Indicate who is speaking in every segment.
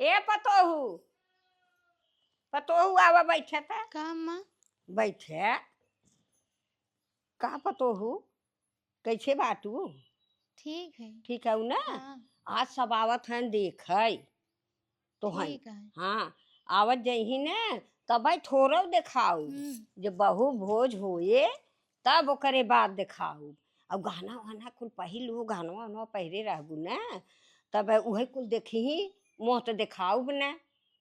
Speaker 1: ए पतोहू पतोहू आवा बैठे था
Speaker 2: का माँ?
Speaker 1: बैठे का पतोहू कैसे बाटू
Speaker 2: ठीक है।
Speaker 1: ठीक है ना।
Speaker 2: हाँ,
Speaker 1: आज सब आवत हैं देख तो हैं।
Speaker 2: ठीक है।
Speaker 1: हाँ आवत जही ने तब थोड़ा दिखाऊ जब बहु भोज होए तब ओकरे बाद दिखाऊ। अब गाना वाना कुल पहिलू गाना वाना पहरे रहबू न तब उहे कुल देखी मुँह तो दिखाऊ न।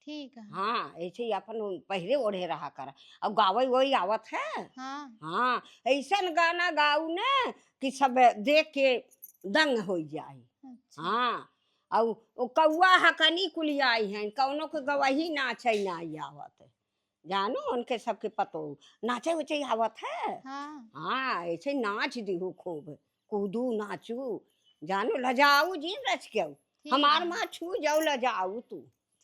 Speaker 2: ठीक है।
Speaker 1: हाँ ऐसे ही अपन पहरे ओढ़े रहा कर। अब गावे वही आवत है।
Speaker 2: हाँ,
Speaker 1: हाँ ऐसा गाना गाऊ न कि सब देख के दंग हो जाए।
Speaker 2: अच्छा।
Speaker 1: हाँ और कौआ हकनी कुली आई हैं कौनो के गवाही नाचे ना आवत जानो उनके सबके पतो नाचे उचे आवत है।
Speaker 2: हाँ,
Speaker 1: हाँ ऐसे नाच दिहू खूब कूदू नाचू जानो लजाऊ जी रच के
Speaker 2: ठीक
Speaker 1: हमार
Speaker 2: है।
Speaker 1: माँ छू जाऊ लजाऊ तू।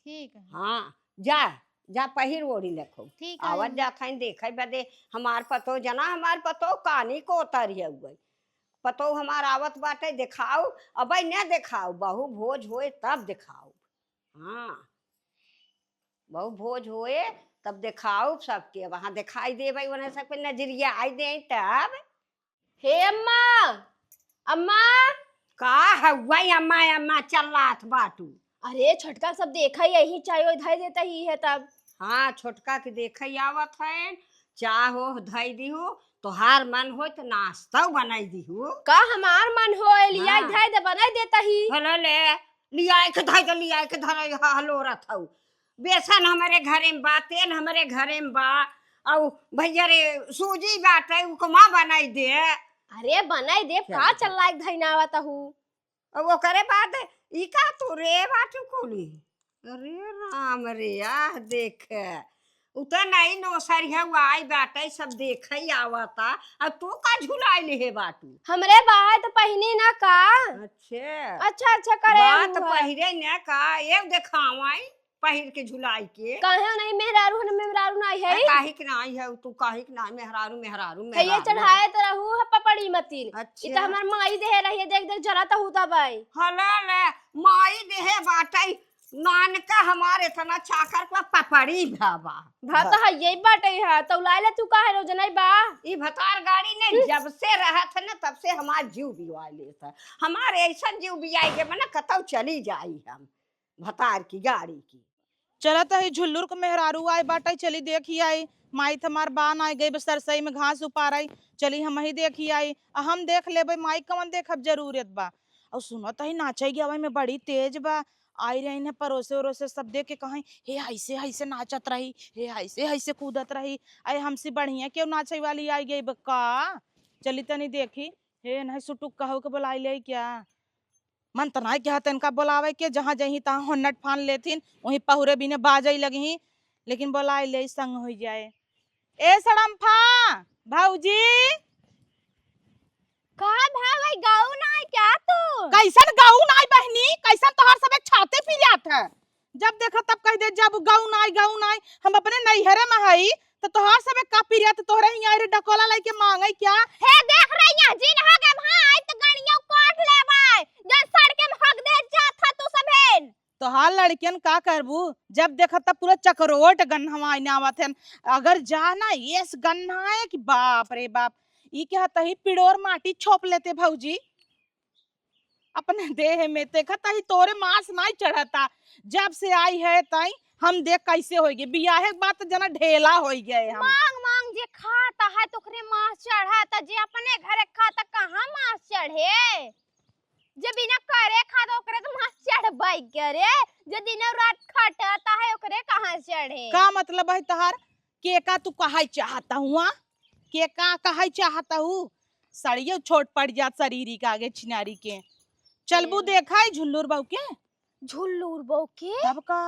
Speaker 2: ठीक है।
Speaker 1: हाँ जा जा पहिर ओढ़ी लखो
Speaker 2: ठीक है।
Speaker 1: आवत जा खाइन देखे बदे हमार पतो जना हमार पतो कानी को उतर गई पतो हमार आवत बाटे दिखाओ अब न दिखाओ बहु भोज होए तब दिखाओ। हाँ बहु भोज होए तब दिखाओ सबके वहां दिखाई दे भाई उन्हें सबके नजरिया आई दे तब।
Speaker 3: हे अम्मा, अम्मा।
Speaker 1: का हुआ अम्मा अम्मा चल्लात बाटू।
Speaker 3: अरे छोटका सब देखा ही यही चाय धर देता ही है तब।
Speaker 1: हाँ छोटका के देख आवत है चाहो धई दिहू तोहार मन हो तो नाश्ता बनाई दिहू।
Speaker 3: का हमार मन हो लिया
Speaker 1: हाँ।
Speaker 3: धर दे बना देता ही।
Speaker 1: हेलो ले लिया के धई तो लिया के धर हलो रथ बेसन हमारे घरे में बा तेल हमारे घरे में बा और भैया रे सूजी बाटे उपमा बनाई दे।
Speaker 3: अरे बनाई दे का चल लायक धइना आवता हूँ।
Speaker 1: और वो करे बाद ई का तू रे बाटू कोली। अरे राम रे आह देख उतर नहीं नो सरिया आई बाटे सब देख ही आवता अब तू का झुलाई ले बाटू।
Speaker 3: हमरे बाहर तो पहिने ना का।
Speaker 1: अच्छा
Speaker 3: अच्छा अच्छा करे
Speaker 1: बात पहिरे न का एक देखावाई पहिर के झुलाई के
Speaker 3: कहे नहीं मेहरारू ने मेहरारू नहीं है।
Speaker 1: काहे के नहीं है तू काहे के नहीं मेहरारू मेहरारू
Speaker 3: ये
Speaker 1: मेहरारू
Speaker 3: चढ़ाए तो रहू है पपड़ी मतीन।
Speaker 1: अच्छा।
Speaker 3: इता हमार माई दे रही है देख देख जरा तो होता भाई।
Speaker 1: हला ले माई देहे बाटे नान का हमारे इतना चाकर का पपड़ी भाबा
Speaker 3: भात है यही बाटे है तो लाइले तू काहे रोज नहीं बा।
Speaker 1: ई भतार गाड़ी ने जब से रहा था ना तब से हमार जीव बिवा लेता हमारे ऐसा जीव बियाई के मना कतौ चली जाई हम भतार की गाड़ी की।
Speaker 4: चलत है झुल्लुर को मेहरारू आए बाटा चली देखी आई माई हमार बान आई गई सरसई में घास उपा रही चली हम ही देखी आई हम देख ले माई कवन देखब जरूरत बा। और सुनत ही नाचे गया में बड़ी तेज बा आई रही ने परोसे उरोसे सब देख के कहीं हे ऐसे ऐसे नाचत रही हे ऐसे ऐसे कूदत रही अरे हमसे बढ़िया क्यों नाचे वाली आई गई बक्का चली तनी देखी हे नहीं सुटुक कहू के बुलाई ले क्या मन तना क्या तनका बोलावे के जहाँ जही तहाँ होन्नट फान लेथिन वहीं पहुरे बिने बाजई लगी लेकिन बोलाए ले संग हो जाए। ए सड़म्फा भौजी
Speaker 3: का भाई गाऊ ना क्या तू
Speaker 4: कैसन गाऊ नाई बहनी कैसन तोहार सब छाते पी जात है जब देखा तब कह दे जब गाऊ नाई हम अपने नैहरे में हई तो तोहार सब का पी जात तोहरे ही आई रे डकोला लाई के मांगई क्या
Speaker 3: हे देख रही है जिन हगे भाई तो गणियों काट लेबै जब सड़के में हग दे जात था तू सबेन
Speaker 4: तोहार लड़कियन का करबू जब देखा तब पूरा चकरोट गन्हवा आईने आवत है अगर जाना येस गन्ना है कि बाप रे बाप ई क्या तही पिड़ोर माटी छोप लेते भौजी अपने देह में देखा तही तोरे मांस नहीं चढ़ता जब से आई है तई हम देख कैसे होगी बियाहे बात जना ढेला हो गए हम
Speaker 3: मांग मांग जे खाता है तोकरे मांस चढ़ाता जे अपने घरे खाता कहां मांस चढ़े जे बिना करे खाता ओकरे तो मांस चढ़बाई करे जे दिन रात खटता है ओकरे कहां चढ़े।
Speaker 4: का मतलब है तहार के का तू कहाई चाहता हुआ के का कहाई चाहता हूँ सड़ियो छोट पड़ जात शरीरी के आगे छिनारी के चलबू देखा है झुल्लुर बहू के
Speaker 3: झुल्लूर बहू के
Speaker 4: तब का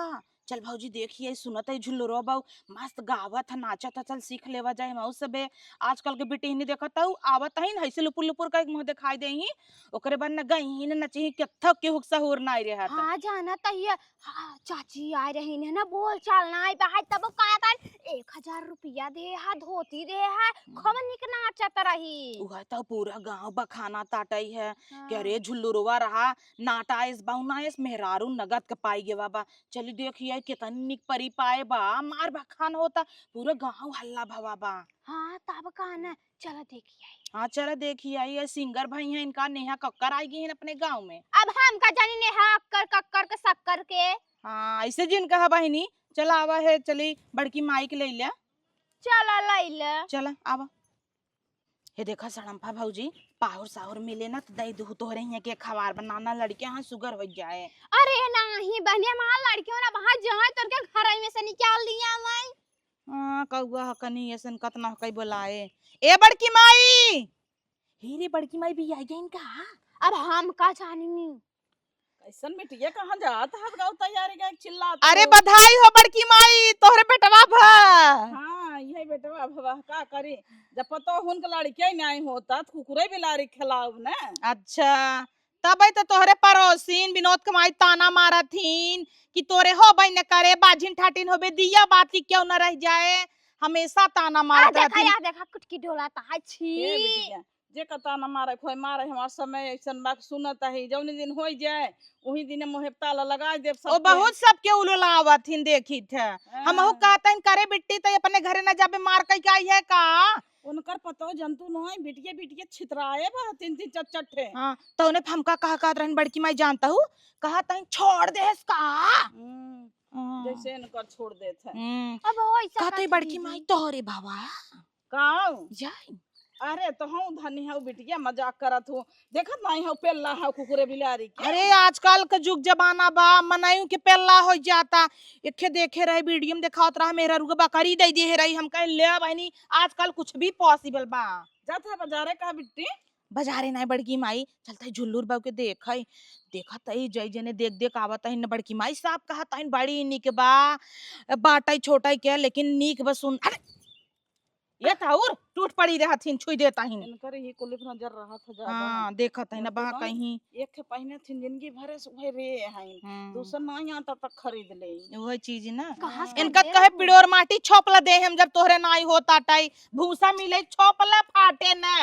Speaker 4: चल भौजी देखिए सुनत है झुल्लुरो बाऊ मस्त गावत है नाचत है, चल सीख लेवा जाए मऊ सबे। आजकल के बेटी नहीं देखत हूँ आवत है ना ऐसे लुपुर लुपुर का मुंह दिखाई दे ही ओकरे बाद न गई न नची कत्थक के हुक सहूर ना आई रहा
Speaker 3: हाँ जाना तहिया। हाँ चाची आ रही है ना बोल चालना आई बाहर तब कहा था 1000 रुपया दे है धोती दे है खूब निक नाचत रही।
Speaker 4: उहा तो पूरा गांव बखाना ताटई है
Speaker 3: हाँ।
Speaker 4: कि अरे झुल्लुरवा रहा नाटाइस बाउनाइस मेहरारू नगद के पाई गे बाबा। चली देखिए कितनी निक परी पाए बा मार बखान होता पूरा गांव हल्ला भवा बा।
Speaker 3: हाँ तब कहना चलो देखिए।
Speaker 4: हाँ चलो देखिए आई ये सिंगर भाई है इनका नेहा कक्कर आई गई है अपने गांव में।
Speaker 3: अब हम का जानी ने हक्कर कक्कर के शक्कर के।
Speaker 4: हाँ ऐसे जिनका है बहनी चला आवा है चली बड़की माई के ले लिया
Speaker 3: चला लैला
Speaker 4: चला आवा। हे देखा सड़म्फा भौजी पाहुर साहुर मिले ना तो दही दूध तोहरे यहाँ के खवार बनाना लड़के यहाँ शुगर हो जाए।
Speaker 3: अरे नहीं बहनिया वहाँ लड़कियों ना वहाँ जाए तो के घर में से निकाल दिया मैं।
Speaker 4: हाँ कौआ हकनी ऐसन कतना हकई बोलाए ए बड़की माई हीरे बड़की माई भी आई गई का।
Speaker 3: अब हम का जानी
Speaker 5: कैसन मिटिया कहाँ जात हाथ गाँव तैयारी का चिल्ला।
Speaker 4: अरे बधाई हो बड़की माई तोहरे बेटवा भा।
Speaker 5: हाँ यही बेटवा भवा का करी जब पतो हुन के लड़के नहीं होता तो कुकुरे बिलारी खिलाऊ ना।
Speaker 4: अच्छा तब तो तोहरे पड़ोसीन विनोद कमाई ताना मारा थीन कि तोरे हो बई न करे बाजिन ठाटिन होबे दिया बाती क्यों न रह जाए हमेशा ताना मारत
Speaker 3: देखा
Speaker 4: रहतीन।
Speaker 3: या देखा कुटकी डोला ता
Speaker 5: ए
Speaker 3: छी।
Speaker 5: बिटिया जे कता न मारे खोई मारे हमार समय ऐसन बात सुनत है जौनी दिन हो जाए वही दिन मोहे ताला लगा देव सब।
Speaker 4: ओ बहुत सबके उलुलावत हिन देखी थे हमहु कहतन करे बिट्टी तो अपने घरे न जाबे मार कई का है का।
Speaker 5: उनकर पतो जंतु नहीं बिटिया बिटिया छितराए बा तीन तीन चट्टे।
Speaker 4: हां तो उन्हें हमका कहा कहत रहन बड़की माई जानता हूँ कहा तई छोड़ देस का।
Speaker 5: जैसे इनकर छोड़ देते हैं।
Speaker 3: अब होई
Speaker 4: कहते बड़की माई तोहरे बाबा
Speaker 5: काऊ
Speaker 4: जाई।
Speaker 5: अरे तो हम धनी है बिटिया मजाक करत हूँ देखत नहीं है पेल्ला है कुकुरे बिलारी के।
Speaker 4: अरे आजकल का जुग जमाना बा मनायू के पेल्ला हो जाता एखे देखे रहे वीडियो में दिखावत रहा मेरा रुगा बकरी दे दे रही हम कह ले बहनी आजकल कुछ भी पॉसिबल बा।
Speaker 5: जात है बाजारे का बिट्टी
Speaker 4: बाजारे नहीं बड़की माई चलता है झुल्लूर बाबू के देखई देखत है जय जने देख देख आवत है न बड़की माई साहब कहत है बड़ी निक बा बाटाई छोटाई के लेकिन निक बस सुन अरे ये था और टूट पड़ी रहथिन छुई देता ही
Speaker 5: इनकर ही कुलिप नजर रहा था ज्यादा।
Speaker 4: हाँ देखत है न बा कहीं
Speaker 5: एक के पहने थी जिंदगी भरे से वही रे हैं दूसरा नहीं आता तक खरीद ले।
Speaker 4: वही चीज ना
Speaker 3: कहाँ से
Speaker 4: इनका
Speaker 3: दे
Speaker 4: कहे
Speaker 3: हम?
Speaker 4: पिड़ोर माटी छोपला दे हम जब तोहरे नाई होता टाई भूसा मिले छोपला फाटे न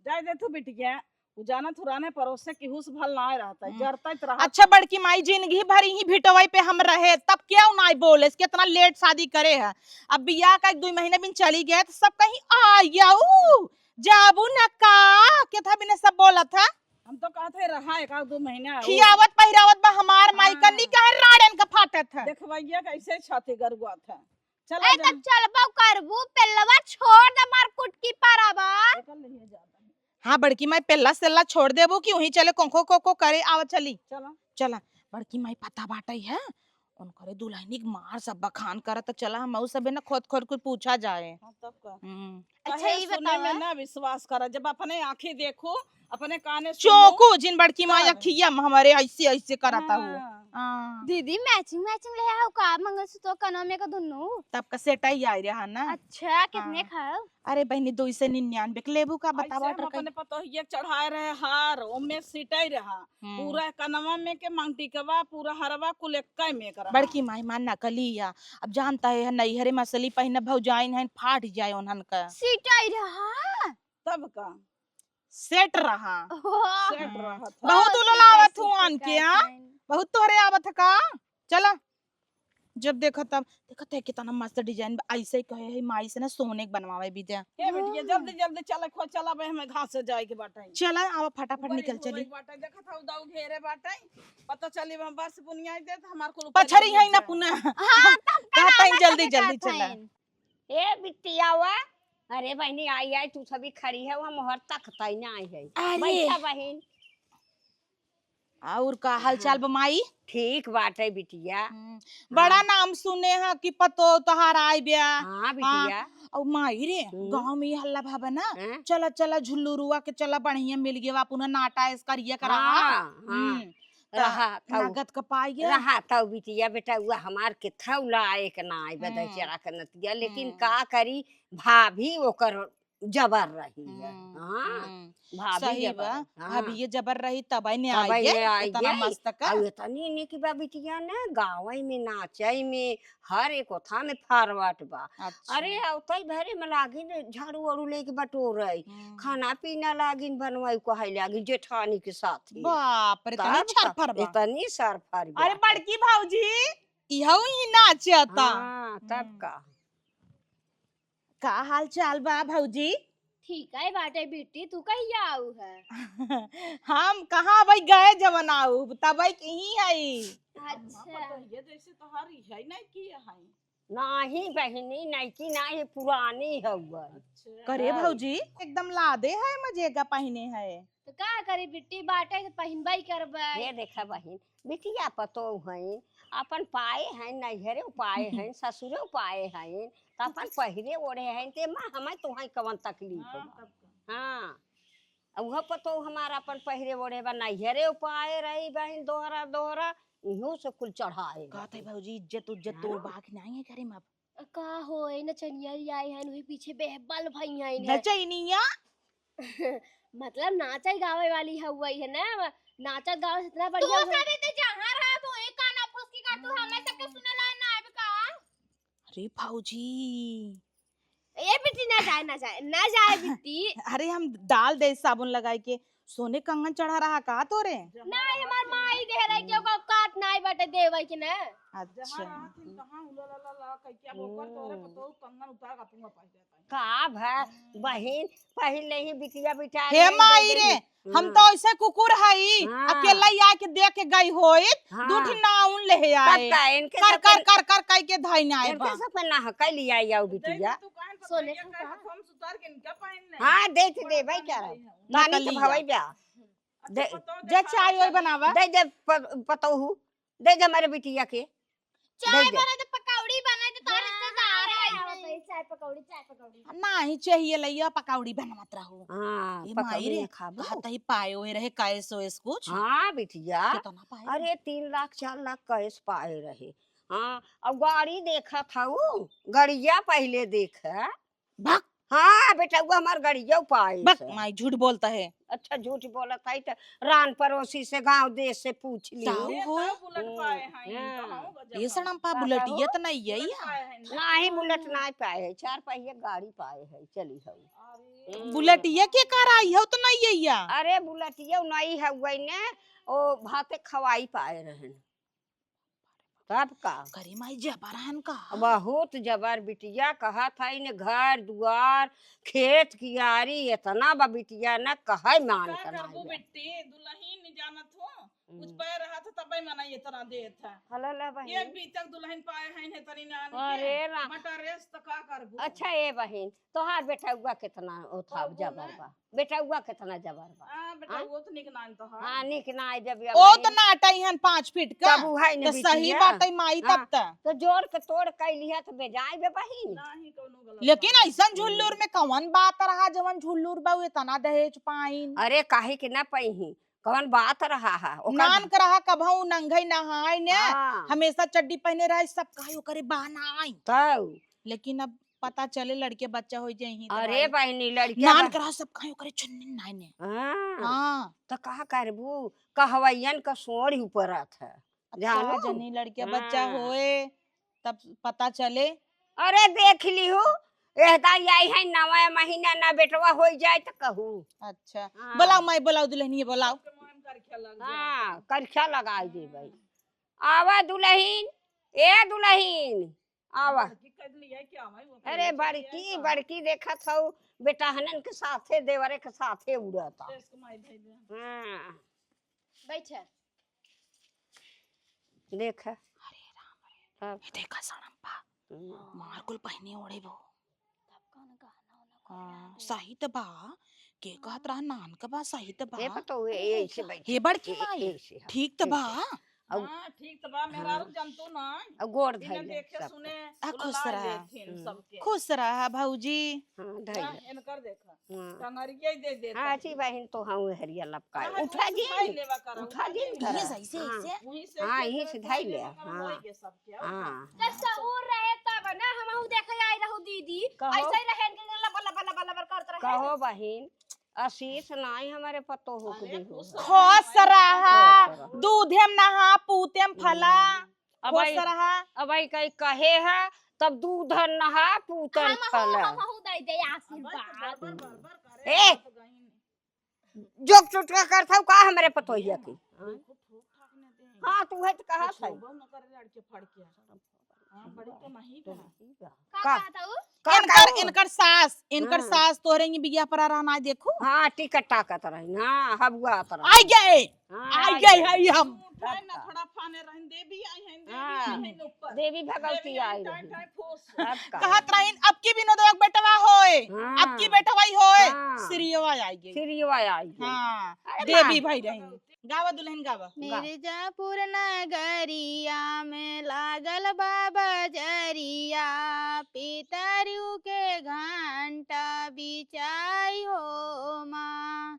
Speaker 5: जाय दे तू बिटिया उ जाना थुराने परोसे की हुस भल ना रहता है जरता रहा।
Speaker 4: अच्छा बड़की माई जिंदगी भर ही भिटवाई पे हम रहे तब क्यों ना बोले कितना लेट शादी करे है अब बियाह का 1-2 महीने बिन चली गए तो सब कहीं आयाऊ जाबू न का के था बिने सब बोला था।
Speaker 5: हम तो कहते रहा 1-2 महीना
Speaker 4: खियावत पहिरावत बा हमार माई कन्नी कहे राड़न का फाटत है
Speaker 5: देखवाइया कैसे छाती गरुआ था।
Speaker 3: ए
Speaker 5: चला
Speaker 3: तो चलबो करबू पेलवा छोड़ दे मार कुटकी पारावा।
Speaker 5: जा
Speaker 4: हाँ बड़की माई पेल्ला सेल्ला छोड़ देबो कि वहीं चले कोंखो कोको करे आवा चली
Speaker 5: चला
Speaker 4: चला बड़की माई पता बाटई है उनकरे दुल्हनी के मार सब बखान करत चला हम सबे न खोद खोद कुछ पूछा जाए।
Speaker 5: हाँ तब का
Speaker 3: अच्छा
Speaker 5: कहे
Speaker 3: ये
Speaker 5: सुने
Speaker 3: बतावा
Speaker 5: में ना विश्वास करा जब अपने आंखें देखो अपने काने
Speaker 4: चोकू जिन बड़की माई
Speaker 5: तब।
Speaker 4: अखिया हमारे ऐसे ऐसे करता हुआ
Speaker 5: हाँ।
Speaker 4: हाँ
Speaker 3: दीदी मैचिंग मैचिंग ले आओ का मंगलसूत्र कनो में का दुनु।
Speaker 4: तब का सेटाई आई रहा ना।
Speaker 3: अच्छा कितने खाओ?
Speaker 4: अरे बहनी 299 के लेबू का
Speaker 5: ऐसे
Speaker 4: बतावा
Speaker 5: हम अपने पतो ये चढ़ाए रहे हार ओमे सीटाई रहा पूरा कनवा में के मांगटी कवा पूरा हरवा कुल एक्का में करा।
Speaker 4: बड़की माई मान नकलिया अब जानता है नैहरे मसली पहिने भौजाइन है फाट जाए उन्हन का
Speaker 3: सीटाई रहा
Speaker 5: तब का
Speaker 4: सेट रहा
Speaker 5: सेट रहा था।
Speaker 4: बहुत उललावत हूँ आन के हाँ बहुत तोहरे आवत का चला जब देखा तब देखत है कितना मस्त डिजाइन ऐसे ही कहे है माई से ना सोने के बनवावे विद्या।
Speaker 5: ए बेटिया जल्दी जल्दी चले खो चला बे हमें घास से जाए के बाटे
Speaker 4: चला आवा फटाफट निकल चली
Speaker 5: बाटे देखत हौ दाऊ घेरे बाटे पता चली हम बस बुनियाई दे त हमार कुल
Speaker 4: पछरी है ना पुनः
Speaker 3: हाँ तब
Speaker 4: कहता है जल्दी जल्दी चला।
Speaker 1: ए बिटिया हुआ अरे बहनी आई आई तू सभी खड़ी है वहाँ मोहर तक तई ना आई है
Speaker 4: अरे
Speaker 1: बैठा बहन
Speaker 4: और का हाल चाल बमाई
Speaker 1: ठीक बाटे बिटिया।
Speaker 4: बड़ा नाम सुने हैं कि पतो तोहार आई ब्या
Speaker 1: हाँ बिटिया
Speaker 4: और माई रे गांव में ये हल्ला भाबा ना
Speaker 1: हैं?
Speaker 4: चला चला झुल्लू रुआ के चला बढ़िया मिल गया पुनः नाटा इस करिया करा
Speaker 1: हाँ, हाँ। रहा तौ
Speaker 4: नगद का पाई गया
Speaker 1: रहा तौ बिटिया बेटा हुआ हमार के थौला एक ना आई बदे चरा के नतिया लेकिन का करी भाभी ओकर जबर रही है हाँ भाभी
Speaker 4: सही
Speaker 1: जबर
Speaker 4: बा
Speaker 1: हाँ
Speaker 4: भाभी ये जबर रही तब ने
Speaker 1: तब
Speaker 4: आई
Speaker 1: ने
Speaker 4: गे
Speaker 1: आई
Speaker 4: इतना
Speaker 1: गई
Speaker 4: मस्त का
Speaker 1: और इतनी निक बा बिटिया ने गावई में नाचई में हर एक ओथा में फारवर्ड बा
Speaker 4: अच्छा
Speaker 1: अरे अवतई भरे में लागिन झाड़ू वाड़ू लेके बटोरई खाना पीना लागिन बनवाई कहै लागिन जेठानी के साथ
Speaker 4: बाप रे तनी छरफर बा
Speaker 1: इतनी सरफर
Speaker 4: अरे बड़की भाऊजी इहो ही नाचता
Speaker 1: हाँ तब
Speaker 4: का हाल चाल बा भाऊजी
Speaker 3: ठीक है बाटे बेटी तू कहिया आऊ है
Speaker 4: हम कहाँ भाई गए जवन आऊ तब यही आई
Speaker 3: अच्छा
Speaker 5: ये जैसे तो हर है नहीं की है
Speaker 1: नाही बहिनी नैकी नाही पुरानी हउआ
Speaker 4: करे भाऊजी एकदम लादे है मजेगा पहने है
Speaker 3: तो का करे बेटी बाटे तो पहिनबई करबै
Speaker 1: ये देखा बहिन बिटिया पतो हैं अपन पाए हैं नैहरे पाए हैं ससुरे पाए हैं तो अपन पहिरे ओढ़े हैं ते माँ हमें तुम्हें कवन तकलीफ बा हाँ वह पतो हमारा अपन पहिरे ओढ़े बा नैहरे पाए रही बहन दोहरा दोहरा इहो से कुल चढ़ाए
Speaker 4: कहते भाऊजी इज्जत उज्जत तोड़ बाकी नहीं है करे में
Speaker 3: का होए न चनिया आई है वही पीछे बेहबल भई है
Speaker 4: नचैनिया
Speaker 3: मतलब नाचे गावे वाली है वही है ना नाचा गावे से इतना बढ़िया तू सभी तो जहां रहा तू एक काना फुसकी का तू हमें सबके सुने ला ना आबे का
Speaker 4: अरे भाऊजी
Speaker 3: ए बेटी ना जाए बेटी
Speaker 4: अरे हम डाल दे साबुन लगाई के सोने कंगन चढ़ा रहा का तोरे
Speaker 3: नहीं हमार माई दे रही के ओका काट नहीं बटे देवई के ना
Speaker 4: अच्छा
Speaker 5: कहां उला कह क्या बोकर तोरे पतो कंगन उतार का पूंगा पाई जाता
Speaker 1: का भा बहन पहले ही बिटिया बिटा
Speaker 4: हे माई रे हम तो ऐसे कुकुर हई
Speaker 1: हाँ।
Speaker 4: अकेला ही आके देख के गई होइत
Speaker 1: हाँ।
Speaker 4: दूठी नाउन ले आए
Speaker 1: का इनके
Speaker 4: कर
Speaker 1: सब
Speaker 4: कर कर कर कई के धाई आए
Speaker 1: इनके सब ना हकई लिया आऊ बिटिया
Speaker 5: तू काहन
Speaker 3: सोने
Speaker 5: सोने
Speaker 3: का
Speaker 5: का हम सुतार के इनका पहनने
Speaker 1: हाँ दे भाई क्या रहा नानी के भवई ब्या दे
Speaker 4: जे चाय ओय बनावा
Speaker 1: दे दे पतोहू दे दे हमारे बिटिया के
Speaker 3: चाय
Speaker 1: दे दे।
Speaker 3: बना तो पकौड़ी बना तो तारे रिश्तेदार है चाय पकौड़ी
Speaker 4: नहीं चाहिए लइया पकौड़ी बनवत रहू
Speaker 1: हाँ
Speaker 4: ए माई
Speaker 1: पकौड़ी
Speaker 4: रे
Speaker 1: में खाबो
Speaker 4: कहत ही पाए होए रहे कैस ओएस कुछ
Speaker 1: हाँ बिटिया
Speaker 4: कितना पाए
Speaker 1: अरे 3 लाख 4 लाख कैस पाए रहे हाँ अब गाड़ी देखा था वो गड़िया पहले देखा
Speaker 4: भक
Speaker 1: हाँ बेटा वो हमार गड़िया पाए
Speaker 4: बक
Speaker 1: से।
Speaker 4: माई झूठ बोलता है
Speaker 1: अच्छा झूठ बोला था तो रान पड़ोसी से गांव देश से पूछ ली
Speaker 4: ताऊ
Speaker 5: ये
Speaker 4: हो
Speaker 5: सब बुलेट पाए हैं
Speaker 1: हाँ।
Speaker 5: कहां गजब
Speaker 4: ये सड़म पा बुलेटिया तो नहीं है
Speaker 5: बुलेट
Speaker 4: या
Speaker 5: पाए हैं ना।
Speaker 1: नहीं बुलेट नहीं पाए है 4 पहिए गाड़ी पाए है चली हो
Speaker 5: अरे
Speaker 4: बुलेटिया के कर आई हो तो नहीं है या
Speaker 1: अरे बुलेटिया नहीं है वही ने ओ भाते खवाई पाए रहन तब का
Speaker 4: करे माई जबरहन का
Speaker 1: बहुत जबर बिटिया कहा था इन्हें घर दुआर खेत कियारी इतना बा बिटिया न कहे मान
Speaker 5: का
Speaker 1: कर
Speaker 5: करबू बेटी दुल्हन नहीं जानत हो कुछ पाए रहा था तब मना ये तरह देत है
Speaker 1: हला
Speaker 5: एक भी तक दुल्हन पाए हैं ने तनी नान
Speaker 1: अरे रा
Speaker 5: मटर रेस तो का करबू
Speaker 1: अच्छा ए बहन तोहार बेटा हुआ कितना ओ था
Speaker 5: बाबू
Speaker 1: जबर
Speaker 5: ना।
Speaker 1: बा बेटा हुआ कितना जबर बा
Speaker 5: हां बेटा वो तो निक नान तो है
Speaker 1: हाँ निक ना आई जब
Speaker 4: ओ तो नाटई हन 5 फीट का
Speaker 1: तब है न
Speaker 4: तो सही
Speaker 1: बिटिया।
Speaker 4: बात है माई
Speaker 1: हाँ।
Speaker 4: तब तक
Speaker 1: तो जोड़ के तोड़ कैलिया तो बेजाय बे बहन
Speaker 5: नहीं कोनो गलत
Speaker 4: लेकिन ऐसा झुल्लूर में कौन बात रहा जवन झुल्लूर बा इतना दहेज पाइन
Speaker 1: अरे काहे के ना पही कौन बात रहा है
Speaker 4: नान कर रहा कभऊ नंगई नहाय ने
Speaker 1: हाँ,
Speaker 4: हमेशा चड्डी पहने रहे सब कहियो करे बहनाई
Speaker 1: तब
Speaker 4: लेकिन अब पता चले लड़के बच्चा हो जाई
Speaker 1: अरे बहनी लड़किया
Speaker 4: नान कर सब कहियो करे चुन्नी नाई ने
Speaker 1: हाँ,
Speaker 4: हां
Speaker 1: तो कहा करबू कहवैयन का सोड़ ऊपर है
Speaker 4: जानो जनी लड़के बच्चा
Speaker 1: हाँ।
Speaker 4: होए तब पता चले
Speaker 1: अरे देख ली हो एहदा यही है नवा महीना ना बेटवा हो जाए तो कहू
Speaker 4: अच्छा
Speaker 1: हाँ।
Speaker 4: बुलाओ माई बुलाओ दुल्हनिया बुलाओ
Speaker 5: के मोहन कर खेलक
Speaker 1: हाँ करखा लगा दे भाई आवा दुल्हन ए दुल्हन आवा
Speaker 5: की कह लिया क्या भाई वो
Speaker 1: अरे बड़की देखा था बेटा हनन के साथे देवरे के साथे उड़ता
Speaker 5: इसको माई दे दे
Speaker 1: हाँ
Speaker 3: बैठ
Speaker 1: देख
Speaker 4: अरे राम ये देखा सड़म पा मार कुल पहने ओढ़े वो हाँ सही तो बा के कहत रहा नान का बा सही तो बा
Speaker 1: ये पतो ये से बैठ
Speaker 4: हे बड़की माई ठीक तो बा
Speaker 1: और
Speaker 5: हाँ ठीक तो बा मेहरारू जंतु ना
Speaker 1: और गोड़
Speaker 5: इन्हें
Speaker 1: धइले
Speaker 5: देखे
Speaker 1: सब
Speaker 5: सुने
Speaker 4: खुश
Speaker 5: उलला
Speaker 4: रहा।
Speaker 5: लेथिन सबके
Speaker 4: खुश रहा भौजी।
Speaker 1: हाँ
Speaker 5: ना,
Speaker 1: धइले
Speaker 5: इनकर देखा
Speaker 1: हाँ
Speaker 5: टंगरिया ही दे देता
Speaker 1: हाँ अच्छी बहन तो हम हरिया लपका
Speaker 5: हाँ,
Speaker 1: उठा
Speaker 5: वहीं से धाई
Speaker 1: जी
Speaker 5: लेवा करा,
Speaker 1: उठा जी
Speaker 4: ये ऐसे
Speaker 1: हाँ
Speaker 4: ऐसे
Speaker 5: वहीं से
Speaker 1: हाँ,
Speaker 5: ऐसे
Speaker 1: यहीं से
Speaker 5: धाई
Speaker 1: धाई ले,
Speaker 5: लेवा करा,
Speaker 1: हाँ।
Speaker 5: वहीं के सबके और
Speaker 1: हाँ
Speaker 3: जब सहूर रहे तब ना हमहू देखे आई रहू दीदी
Speaker 1: कहो।
Speaker 3: ऐसे ही रहे कि लबा लबा लबा लबा करत रहे
Speaker 1: कहो बहन आशीष नहीं हमारे पतो हो
Speaker 5: अरे,
Speaker 1: दी
Speaker 5: खुश
Speaker 1: हो
Speaker 4: खुश रहा।
Speaker 1: खुश रहा।
Speaker 4: दूधेम नहा पूतेम फला।
Speaker 1: अब
Speaker 4: खुश
Speaker 1: आई
Speaker 4: रहा।
Speaker 1: अब आई कहीं कहे है तब दूध नहा पूतन फल
Speaker 3: हमहू दे दे आशीर्वाद
Speaker 5: बरबर बरबर करे
Speaker 1: ए!
Speaker 5: आप गईन।
Speaker 1: जोक चुटका करता का हमारे पतो ही की
Speaker 5: देखो ठोक ठाक ने दे
Speaker 1: हाँ तू है तो कहा सही
Speaker 5: शोभा न करे लड़के फड़ के हाँ बड़ी तो नहीं बा
Speaker 3: का
Speaker 1: का
Speaker 3: कहता हूँ
Speaker 4: इनकर
Speaker 1: हाँ।
Speaker 4: सास तोरे बिया पर रहना देखो।
Speaker 1: हाँ टिकट टाकत रही हाँ हबुआ तरह
Speaker 4: आई गए आई गए है हम।
Speaker 5: उठाए ना थोड़ा फाने रहन देवी आई हैं देवी
Speaker 1: हाँ।
Speaker 5: आई हैं ऊपर
Speaker 1: देवी भगवती आई
Speaker 5: टाइम
Speaker 1: रही
Speaker 5: टाइम फूस
Speaker 1: अब का
Speaker 4: कहत रहीन अब की विनोद बेटवा होए।
Speaker 1: हाँ।
Speaker 4: अब की बेटवाई होए।
Speaker 1: हाँ।
Speaker 4: श्रीवा आई गई।
Speaker 1: सिरियवा आई गई।
Speaker 4: हाँ
Speaker 1: अरे
Speaker 4: देवी
Speaker 1: माँ।
Speaker 4: भाई रही। गावा दुल्हन गावा।
Speaker 2: मिर्जापुर नगरिया में लागल बाबा जरिया पितरियों के घंटा बिचाई हो माँ।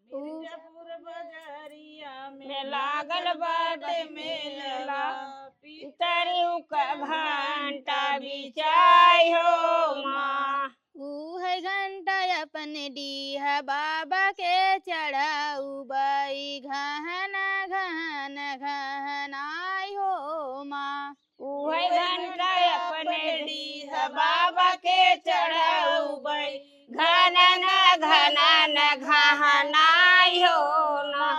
Speaker 5: मिर्जापुर बजरिया
Speaker 1: में लागल बाटे मेला पितरियों का घंटा बिचाई हो माँ
Speaker 2: है घंटा अपन डीह बाबा के चढ़ाऊ बई घहना घहन घहनाई हो माँ।
Speaker 1: उहे घंटा अपने डीह बाबा के चढ़ाऊ बई घनन घनन घहनाई हो ना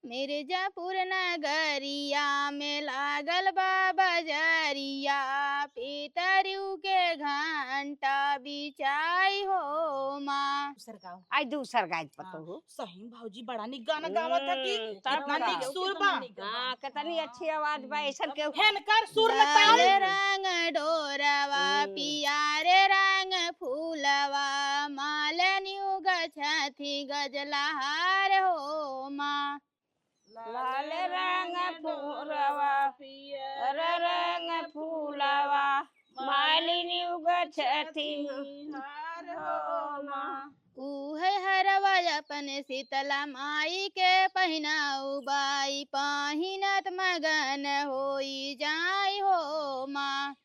Speaker 2: मिर्जापुर नगरिया में लागल बाबा जरिया पितरियों के घंटा बिचाई हो माँ।
Speaker 4: सरगाव।
Speaker 1: आई दूसर गाय पतो हो
Speaker 4: सही भौजी बड़ा निक गाना गावत है कि
Speaker 1: तब
Speaker 4: इतना
Speaker 1: का।
Speaker 4: निक सुर बा।
Speaker 1: हाँ कितनी अच्छी आवाज बा ऐसन के
Speaker 4: हेनकर सुर में
Speaker 2: लाल
Speaker 4: ताल।
Speaker 2: रंग डोरवा पियारे रंग फूलवा मालनियु गछथी गजलहार हो माँ।
Speaker 1: लाल रंग फूलवा पियर रंग फूलवा मालिनी उगछती हार हो माँ
Speaker 2: उहे हरवा अपन शीतला माई के पहिनाऊ बाई पहिनत मगन होई जाई हो माँ।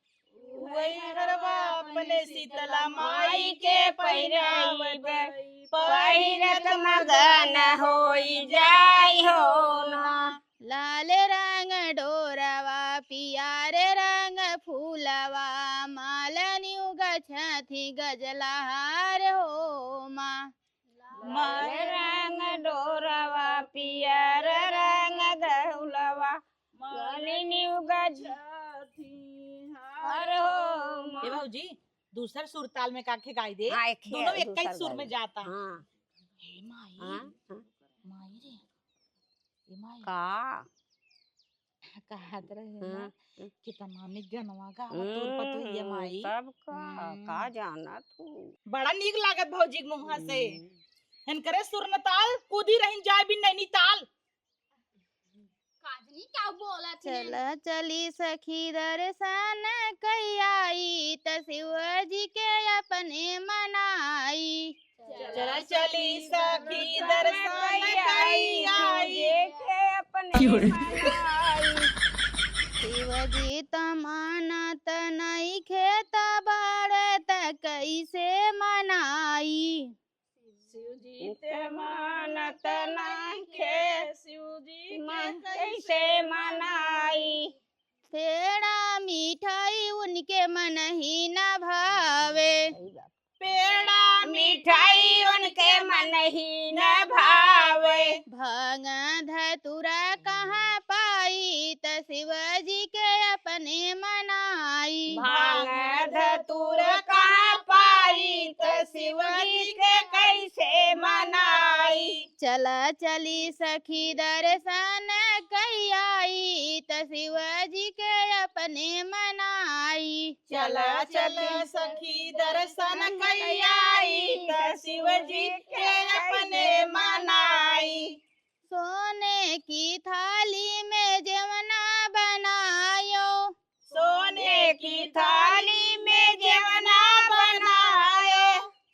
Speaker 4: वही हरवा अपने शीतला
Speaker 1: माई के पहिराई पहिरत मगन होई जाई हो ना
Speaker 2: लाल रंग डोरवा पियारे रंग फूलवा मालनियु गछथी गजलहार हो माँ।
Speaker 1: लाल रंग डोरवा पियर रंग गहुलवा मालिनी उगछती हार हो
Speaker 4: ए
Speaker 1: माँ
Speaker 4: भौजी दूसर सुर ताल में काके गाई दे।
Speaker 1: हाँ, एक है,
Speaker 4: दोनों एक
Speaker 1: दूसर
Speaker 4: ही सुर
Speaker 1: गाई
Speaker 4: में
Speaker 1: दे।
Speaker 4: जाता।
Speaker 1: हाँ
Speaker 4: हे माई
Speaker 1: हाँ हाँ।
Speaker 4: माई रे ए माई
Speaker 1: का
Speaker 4: कहत रहे
Speaker 1: हाँ,
Speaker 4: ना कितना निक गनवा गावा तोर पतोहिया माई।
Speaker 1: तब का जाना तू
Speaker 4: बड़ा निक लागत भौजी के मुंह से। हनकरे सुर न ताल कूदी रही जाए भी नैनीताल।
Speaker 3: काजनी क्या बोला थी
Speaker 2: चल चली सखी दर्शन कई त शिवजी के अपने मनाई।
Speaker 4: चला चली सखी दर्शन कई आई।
Speaker 1: के अपने मनाई।
Speaker 2: शिवजी त मानत नहीं खेत बाड़े त कैसे मनाई।
Speaker 5: शिवजी
Speaker 1: ते मानत नहीं खे
Speaker 5: शिवजी
Speaker 1: मन कैसे मनाई।
Speaker 2: पेड़ा मिठाई उनके मन ही न भावे।
Speaker 4: पेड़ा
Speaker 1: मिठाई उनके मन ही न भावे।
Speaker 2: भांग धतुरा कहाँ पाई त शिवजी के अपने मनाई।
Speaker 1: भांग धतूर कहाँ पाई त शिवजी के कैसे मनाई।
Speaker 2: चला चली सखी दर्शन कई आई त शिवजी के अपने मनाई।
Speaker 4: चला चल सखी दर्शन कई आई त शिवजी के अपने मनाई।
Speaker 2: सोने की थाली में जेवना बनायो,
Speaker 5: सोने की थाली में जेवना बनायो,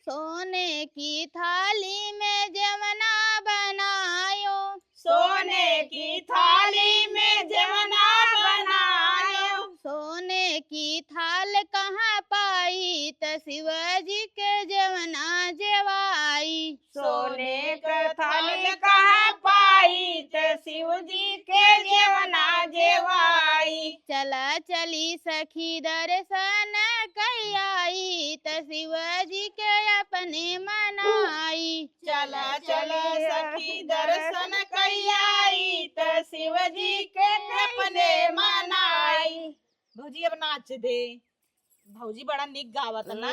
Speaker 2: सोने की थाली में जेवना बनायो,
Speaker 5: सोने की थाली में जेवना बनायो,
Speaker 2: सोने की थाल कहाँ पाई त शिवजी के जेवना जेवाई,
Speaker 5: सोने का थाली कहाँ पाई त शिव जी के जेवना जेवाई,
Speaker 2: चला चली सखी दर्शन कई आई त शिवजी के अपने मनाई,
Speaker 5: चला चला सखी दर्शन कई आई त शिव जी के अपने मनाई। भौजी अब नाच दे, भौजी बड़ा निक गावत ना,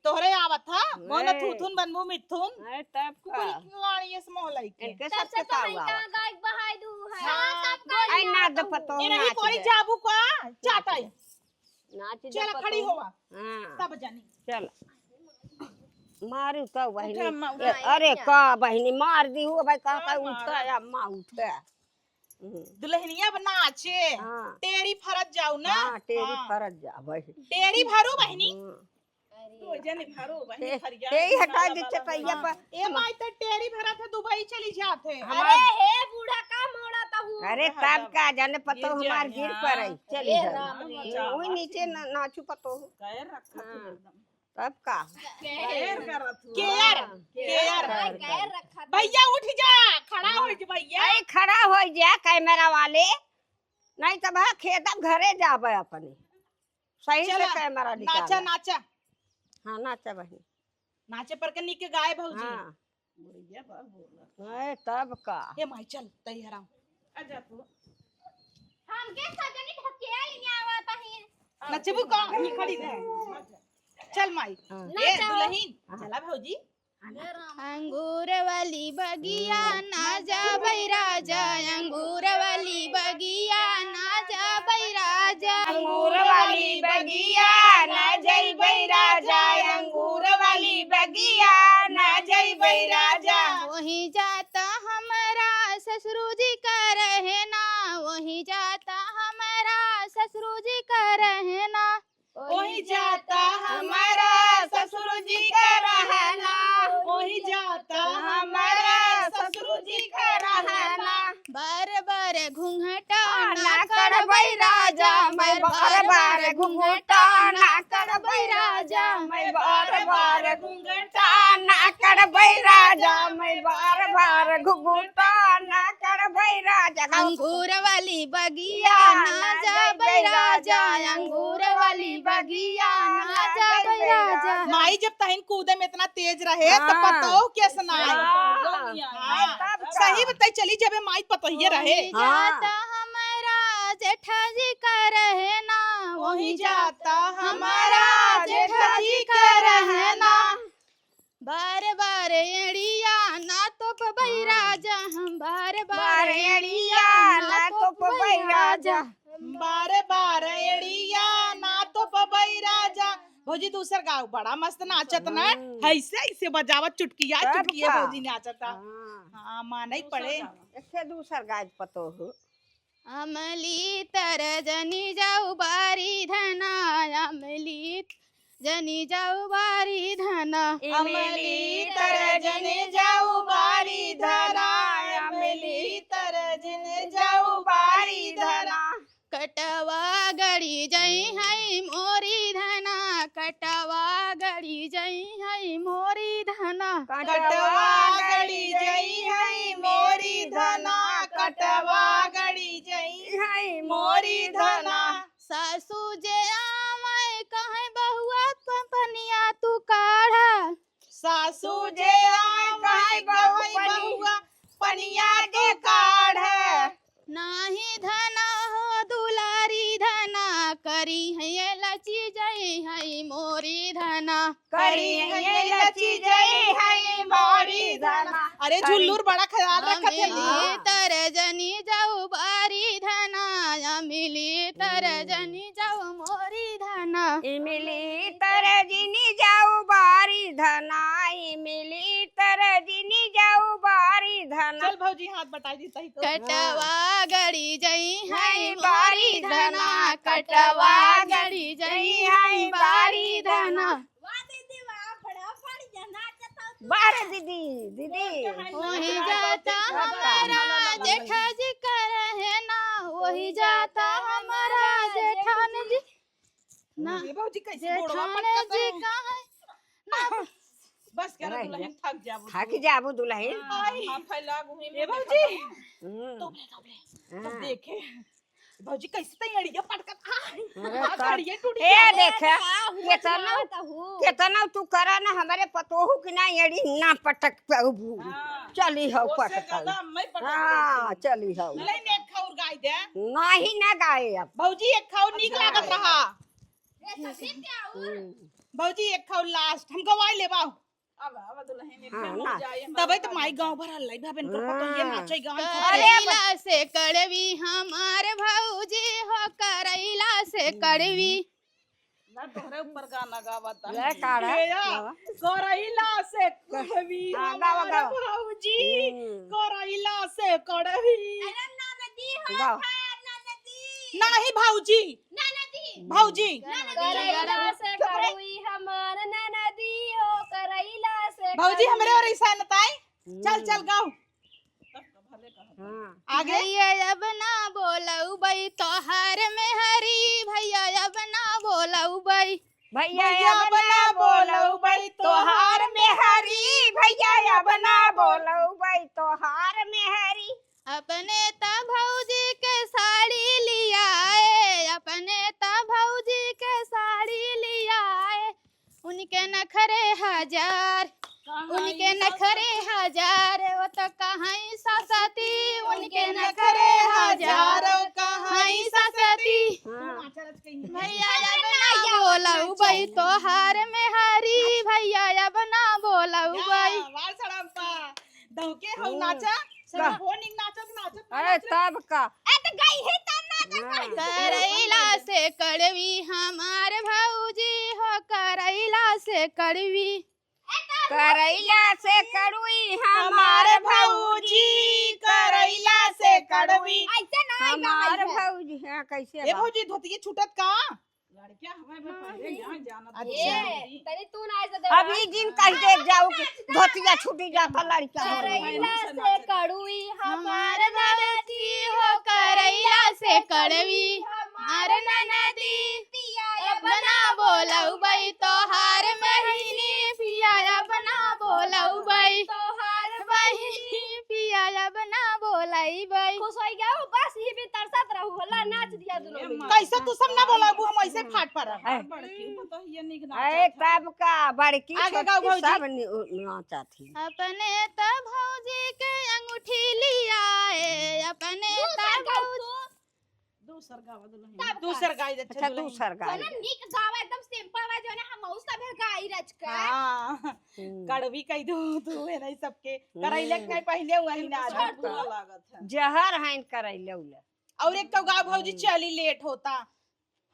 Speaker 5: तोहरे आवत था मोला
Speaker 1: नहीं।
Speaker 5: थूथुन बनबू मिथुन
Speaker 1: अरे तब
Speaker 5: कोई
Speaker 1: का
Speaker 5: गाड़ी इस मोहलाई के
Speaker 1: इनके
Speaker 3: तब
Speaker 1: सब
Speaker 3: से तो
Speaker 1: सिखावा
Speaker 3: मैं कहाँ गाय बहाई दू है।
Speaker 5: हाँ,
Speaker 3: तब का
Speaker 1: आई ना द पतो
Speaker 5: ए नहीं
Speaker 1: नाच
Speaker 5: कोई
Speaker 1: दे।
Speaker 5: जाबू का चाटाई
Speaker 1: नाच दे
Speaker 5: चला
Speaker 1: पतो।
Speaker 5: खड़ी होवा
Speaker 1: हाँ
Speaker 5: तब जानी
Speaker 1: चल मारू तो बहनी
Speaker 5: अम्मा,
Speaker 1: ए, अरे का बहनी मार दी हो भाई का
Speaker 5: हाँ,
Speaker 1: उठे अम्मा उठे
Speaker 5: दुल्हनिया बना नाचे
Speaker 1: हाँ
Speaker 5: तेरी फरज जाऊ ना
Speaker 1: हाँ तेरी
Speaker 5: हाँ।
Speaker 1: फरज जा भाई
Speaker 5: तेरी भरू बहनी
Speaker 1: हाँ।
Speaker 5: तो जने भरू बहनी
Speaker 1: ते-
Speaker 5: फरिया
Speaker 1: ते ही हटा दी चटैया पर
Speaker 5: ए माई त टेरी भरा था दुबई चली जाते
Speaker 3: अरे हे बूढ़ा का मोड़ा ता हूँ।
Speaker 1: अरे तब का जाने पतो
Speaker 5: गिर
Speaker 1: हमार
Speaker 5: जाए,
Speaker 1: गिर
Speaker 5: हाँ।
Speaker 1: पर चली
Speaker 3: ए
Speaker 1: जा
Speaker 3: राम रे।
Speaker 1: वही नीचे नाचू पतो
Speaker 5: कैर रखा तू
Speaker 1: हाँ।
Speaker 5: एकदम
Speaker 1: तब का
Speaker 5: कैर करत हूँ
Speaker 3: केयर
Speaker 5: केयर
Speaker 3: कैर रखा था।
Speaker 5: भैया उठ जा खड़ा हो जा भैया
Speaker 1: अरे खड़ा हो जा कैमरा वाले नहीं तो बा खेत घरे जाबे अपने सही से
Speaker 5: चला,
Speaker 1: कैमरा
Speaker 5: नाचा
Speaker 1: निकाल
Speaker 5: नाचा
Speaker 1: हाँ नाचा बहनी
Speaker 5: नाचे पर के निके गाय भौजी
Speaker 1: हाँ
Speaker 5: भैया बा बोला
Speaker 1: ए, तब का
Speaker 5: ए माई चल तई हराम आजा तू
Speaker 3: हम के सजनी ढकेल नहीं आवत ही।
Speaker 5: नचबू का ही खड़ी रह चल माई
Speaker 1: हाँ।
Speaker 5: ए दुल्हन चला भौजी
Speaker 2: अंगूर वाली बगिया ना जा बैराजा, अंगूर वाली बगिया ना जा बैराजा,
Speaker 1: अंगूर वाली बगिया न जइबै राजा अंगूर वाली बगिया न जइबै राजा
Speaker 2: वही जाता हमारा ससुर जी का रहना, वही जाता हमारा ससुर जी का रहना,
Speaker 5: वही जाता
Speaker 1: हमारा ससुर जी का रहना
Speaker 5: वही जाता
Speaker 1: हमारा ससुर जी का रहना
Speaker 2: बार बार घूंघटा
Speaker 1: ना करबै राजा मैं बार बार घूंघटा ना करबै राजा मैं बार बार घूंघटा ना करबै राजा मैं बार बार घूंघटा ना करबै राजा
Speaker 2: अंगूर वाली बगिया ना जा बैराजा, अंगूर वाली बगिया ना जा बैराजा,
Speaker 5: माई जब तहन कूदे में इतना तेज रहे तो
Speaker 1: हाँ।
Speaker 5: पतो क्या सुनाए
Speaker 1: हाँ, तब का।
Speaker 5: सही बताई चली जब माई पतोहिए रहे
Speaker 2: वही जाता हमारा जेठा जी का रहना,
Speaker 5: वही जाता
Speaker 2: हमारा जेठा जी का रहना, बार बार एड़िया ना तो पबई राजा, हम बार बार
Speaker 1: बारेड़िया ना तो पबै राजा
Speaker 5: बारे बार एड़िया ना तो पबई राजा भौजी दूसर गाँव बड़ा मस्त नाचत ना ऐसे ऐसे बजावत चुटकिया
Speaker 1: तब
Speaker 5: चुटकिया
Speaker 1: का।
Speaker 5: भौजी नाचता
Speaker 1: हाँ,
Speaker 5: हाँ माने पड़े
Speaker 1: इससे दूसर गाज पतो हो
Speaker 2: अमली तर जनी जाऊ बारी धना, अमली जनी जाऊ बारी धना,
Speaker 5: अमली तरजने जाऊ बारी धरा अमली तरजने जाऊ बारी धरा
Speaker 2: कटवा गड़ी जई है मोरी धना, कटवा गड़ी जई है मोरी धना,
Speaker 5: कटवा गड़ी जई है मोरी धना कटवा गड़ी जई है मोरी धना
Speaker 2: सासू जे आवे कहे बहुआ पनिया तू काढ़ा,
Speaker 5: सासू जे आए कहे बहुआ पनिया के काढ़
Speaker 2: नाही धना हो दुलारी धना, करी है लची जई है मोरी धना,
Speaker 5: करी है लची जई है मोरी धना अरे झुल्लूर बड़ा ख्याल रखत है
Speaker 2: अमिली तर जनी जाऊ बारी धना, अमिली तर जनी जाऊ मोरी धना,
Speaker 1: इमली तरजिनी जाऊ बारी धना इमली तरजिनी जाऊ बारी धना
Speaker 5: चल भौजी हाथ बटाई दी तही तो
Speaker 2: कटवा गड़ी जई है बारी धना कटवा गड़ी जई है बारी धना
Speaker 1: बारे दीदी दीदी
Speaker 2: वही जाता हमारा जेठा जी कर है ना वही जाता हमारा जेठान जी ना
Speaker 5: ये भौजी कैसे गोड़वा
Speaker 2: जेठान
Speaker 5: पटकता
Speaker 2: जी
Speaker 5: है
Speaker 2: कहाँ है ना
Speaker 5: बस कर
Speaker 1: अरे
Speaker 5: दुल्हन थक जाबो
Speaker 1: थक जाबू दुल्हन
Speaker 5: हां फैला घूमी ये भौजी
Speaker 1: हम्म,
Speaker 5: तब
Speaker 1: हाँ।
Speaker 5: देखे भौजी कैसे तैयारियां पटकत
Speaker 1: अरे
Speaker 5: हां
Speaker 1: तब-
Speaker 5: खड़िए टूटी
Speaker 1: ए देख केतना तू करा ना हमारे पतोहू की ना एड़ी ना पटक पाऊ
Speaker 5: हां
Speaker 1: चली हो
Speaker 5: उससे
Speaker 1: पटक
Speaker 5: ज्यादा मैं पटक
Speaker 1: हाँ
Speaker 5: रही
Speaker 1: चली हो
Speaker 5: थी नहीं एक खाउर गाय दे
Speaker 1: नहीं ना गाए अब
Speaker 5: भौजी एक खाउर नीक लागत रहा
Speaker 1: हम्म,
Speaker 5: भौजी एक खाउर लास्ट हम गवाई लेबा अब दुल्हन एक
Speaker 1: हाँ,
Speaker 5: खाउर
Speaker 1: ना।
Speaker 5: जाए तबे तो माई गांव भर हल्लाई भाबेन कर पतो ये
Speaker 1: हाँ।
Speaker 5: नाचे गांव
Speaker 2: करैला से कड़वी हमार भौजी हो करैला से कड़वी
Speaker 5: ना तोहरे ऊपर गाना गावता
Speaker 1: ले काढ़ा गावा।
Speaker 5: करैला से कड़वी
Speaker 1: हाँ, गावा,
Speaker 5: हमारा
Speaker 1: गावा।
Speaker 5: भौजी
Speaker 1: हम्म,
Speaker 5: करैला से कड़वी
Speaker 1: गावा।
Speaker 5: नहीं भौजी भौजी
Speaker 3: करैला से कड़वी हमार ननदी हो करैला से
Speaker 5: भौजी हमरे और ऐसा नताई चल चल गाओ
Speaker 1: हाँ,
Speaker 5: आगे
Speaker 2: भैया अब ना बोलऊ बई तोहार में हरी भैया अब ना बोलऊ बई
Speaker 1: भैया अब ना बोलऊ भाई तोहार में हरी भैया अब ना बोलऊ भाई तोहार में हरी
Speaker 2: अपने ता भौजी के साड़ी लिया आए अपने ता भौजी के साड़ी लिया आए उनके नखरे हजार उनके नखरे हजार वो तो कहाँ ससती उनके नखरे हजार कहाँ ससती
Speaker 1: हाँ,
Speaker 2: भैया अब ना बोलऊ बई तोहार में हरी भैया अब ना बोलऊ बई
Speaker 5: वाल सड़म्पा दौके हो नाचा सब फोनिंग नाचत नाचत
Speaker 1: अरे तब का
Speaker 2: करैला से कड़वी हमार भौजी हो करैला से कड़वी
Speaker 1: करैला से कड़वी
Speaker 5: हमारे
Speaker 1: हमारे
Speaker 5: भौजी करैला से कड़वी
Speaker 1: हमारे भौजी हाँ कैसे
Speaker 5: ए
Speaker 1: बा?
Speaker 5: भौजी धोती छूटत का लड़कियां हमें पहले यहां जाना
Speaker 3: तनी तू ना ऐसे
Speaker 1: अभी जिन कह देख जाऊ कि धोतिया छूटी जाता लड़का
Speaker 3: करैला से कड़वी
Speaker 2: हमार भौजी हो करैला से कड़वी हमार ननदी अपना बोलऊ बई तोहार महीने पिया अपना बोलऊ बई तोहार बहिनी पिया अपना बोलई बई
Speaker 3: खुश हो गया बस ही भी तरसत रहू होला नाच दिया दोनों में
Speaker 5: कैसे तू सब ना बोला हम ऐसे फाट पर
Speaker 1: बड़की
Speaker 5: तो ये निक
Speaker 1: अरे तब का बड़की
Speaker 5: आगे गाओ
Speaker 1: छोटकी
Speaker 5: भौजी।
Speaker 1: सब नाचा थी
Speaker 2: अपने त भौजी के अंगूठी लिया अपने त भौजी
Speaker 5: दूसर गावा दुल्हन दूसर गाय दे
Speaker 1: अच्छा तू सरगाई
Speaker 3: ना निक गावा एकदम सिंपल बा जो ना हम उस सब गाई रच का
Speaker 5: हां कड़वी कह दो तू है नहीं सबके करैले के पहले हुआ ही ना बुरा लागत है
Speaker 1: जहर हैन करैले उले
Speaker 5: और एक तो गाँव भौजी चली लेट होता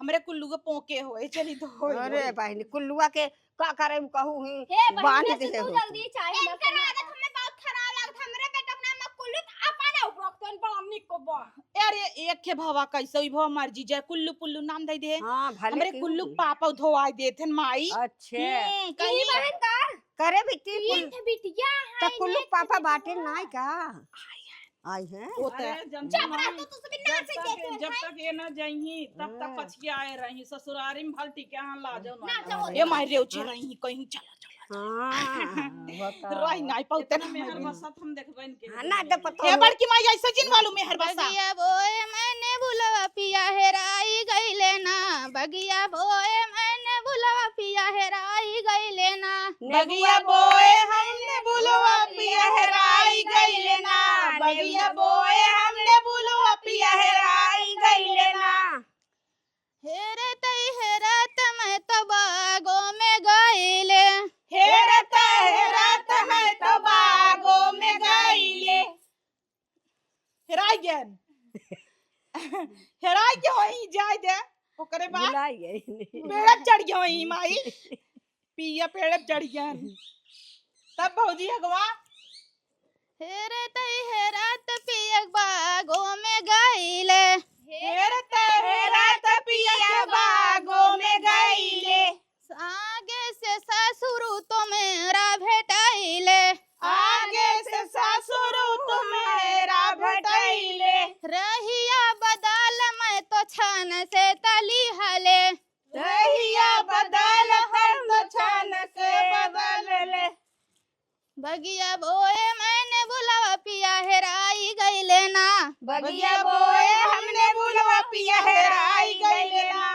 Speaker 5: हमरे कुल्लू के पोके होए चली तो
Speaker 1: अरे बहनी कुल्लुआ के का करे कहू ही
Speaker 3: हे
Speaker 1: बांध
Speaker 3: बहिनी
Speaker 1: दे
Speaker 3: से तू
Speaker 1: हो
Speaker 3: जल्दी चाहे इनकर आदत हमें बहुत खराब लागत हमरे बेटा के नाम कुल्लू अपना उपरक्तन बड़ा निक को बा
Speaker 5: अरे एक के भवा कैसे हुई भवा मर्जी जाए कुल्लू पुल्लू नाम दे दे
Speaker 1: हां भले
Speaker 5: हमरे
Speaker 1: की
Speaker 5: कुल्लू
Speaker 1: होगी।
Speaker 5: पापा धोआई देथन माई
Speaker 1: अच्छे
Speaker 3: कहीं बहन का
Speaker 1: करे बिट्टी
Speaker 3: ये थे बिटिया
Speaker 1: तो कुल्लू पापा बाटे नाय का आई है
Speaker 5: होता है
Speaker 3: चपरा तो तू सब नाच देते
Speaker 6: जब तक ये न जाइही तब तक
Speaker 1: हाँ।
Speaker 6: पछिया आए रही ससुरारी में भलती के यहाँ ला जाओ
Speaker 3: नाचो
Speaker 5: ये माई रेउचे रही कहीं चला
Speaker 1: हां
Speaker 5: रही नहीं पौते ना
Speaker 6: मेहर बसत हम देखबन के
Speaker 1: ना दे पतो
Speaker 5: ये बड़की माई ऐसे जिन वालू मेहर बसा
Speaker 2: बगिया बोए मैंने बुलवा पिया हेराई गईले ना बगिया बोए मैंने बुलवा पिया हेराई गईले ना
Speaker 5: बगिया बोए हमने बुलवा पिया हेराई गईले ना बगिया बोए हमने बुलवा पिया हेराई गईले ना
Speaker 2: हेरे तई हेरत मैं तो बागों में गईले
Speaker 5: हेरत हेरत है तो बागों में गईले हेराई गेन हेराई के होई जाय दे ओकरे बाद
Speaker 1: बुलाइए
Speaker 5: पेड़ चढ़ गयो ही माई पिया पेड़ चढ़ गया तब भौजी हगवा
Speaker 2: हेरे तई हेरात पियक बागों में गईले
Speaker 5: रात पिया बागों में गईले
Speaker 2: आगे से ससुरु तो मेरा भेटाइले
Speaker 5: आगे से ससुर तुम्हारा भटैले
Speaker 2: रहिया बदल मैं तो छन से तली हले
Speaker 5: रहिया बदल हम तो छन से बदल ले
Speaker 2: बगिया बोए मैंने बुलावा पिया हेराई गईले ना
Speaker 5: बगिया बोए हमने बुलवा पिया हेराई गईले ना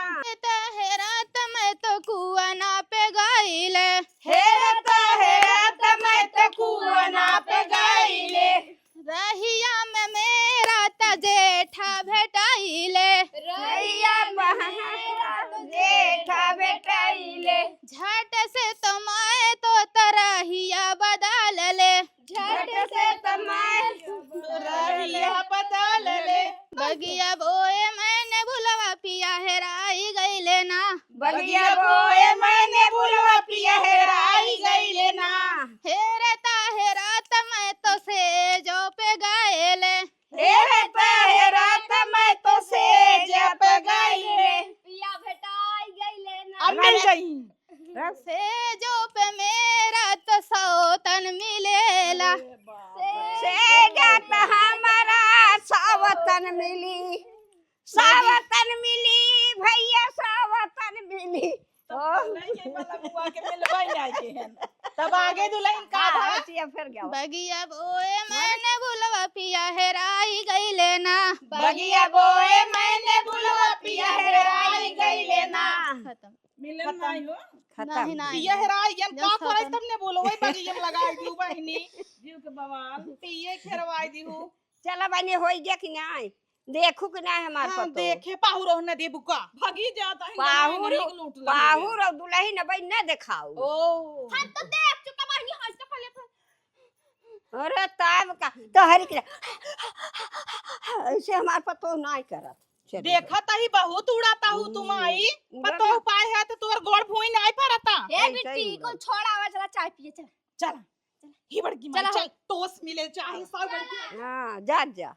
Speaker 2: हेरात मैं तो कुआ ना पे गईले
Speaker 5: हेरत मैं तो कुआना पे गईले
Speaker 2: रहिया में मेरा त जेठा भेटाइले
Speaker 5: रहिया बहन जेठा बेटाइले
Speaker 2: झट से तो मैं तो तरहिया बदल ले
Speaker 5: झट से तमाय रहिया बदल ले
Speaker 2: बगिया बोए मैंने बुलवा पिया हेराई गईले ना
Speaker 5: बगिया बोए मैंने बुलवा पिया हेराई गईले ना
Speaker 2: हेरता हेरात मैं तो से जो पे गएले
Speaker 5: हेरत मैं तो से जब गईले
Speaker 3: पिया भेटाई गईले ना
Speaker 5: अब मिल गई
Speaker 2: से जो पे मेरा तो सौतन मिलेला
Speaker 1: से जात हमारा सावतन मिली सावतन मिली भैया सावतन मिली
Speaker 5: तब आगे दुल्हन का था
Speaker 1: फिर गया
Speaker 2: बगिया बोए मैंने बुलवा पिया हेराई गईले ना
Speaker 5: बगिया बोए मैंने बुलवा पिया हेराई गईले ना
Speaker 2: खत्म
Speaker 6: मिलन नहीं हो
Speaker 2: नहीं नहीं
Speaker 5: पिया हेराई गन का
Speaker 2: जब
Speaker 5: करे
Speaker 2: खत्म।
Speaker 5: तुमने बोलो वही बगिया में लगाई दी बहनी
Speaker 6: जीव के बवाल
Speaker 5: पिए खेरवाई दी हूं
Speaker 1: चला बने हो गया कि नहीं देखू कि नहीं हमार
Speaker 5: हम
Speaker 1: पतो
Speaker 5: देखे पाहुरो न दे बुका
Speaker 6: भगी जाता है
Speaker 1: पाहुर
Speaker 6: गली में लूट लगे।
Speaker 1: पाहुर और दुल्हन अब न दिखाओ
Speaker 5: ओ
Speaker 3: हम तो देख चुका बहनी हंस तो पहले
Speaker 1: अरे तब का तो हर के ऐसे हमार पतो नहीं करत चलो।
Speaker 5: देखा तही बहुत उड़ाता हूं तुम आई पतो उपाय है तो तोर गोड़ भूई नहीं परता
Speaker 3: ए
Speaker 1: ऐसे
Speaker 3: बिट्टी
Speaker 1: ही
Speaker 3: को छोड़ा आवा चला चाय पिए चल
Speaker 5: चल ही बड़की मां
Speaker 3: चला
Speaker 5: चल टोस मिले चाहे सब बड़की
Speaker 1: हाँ जा जा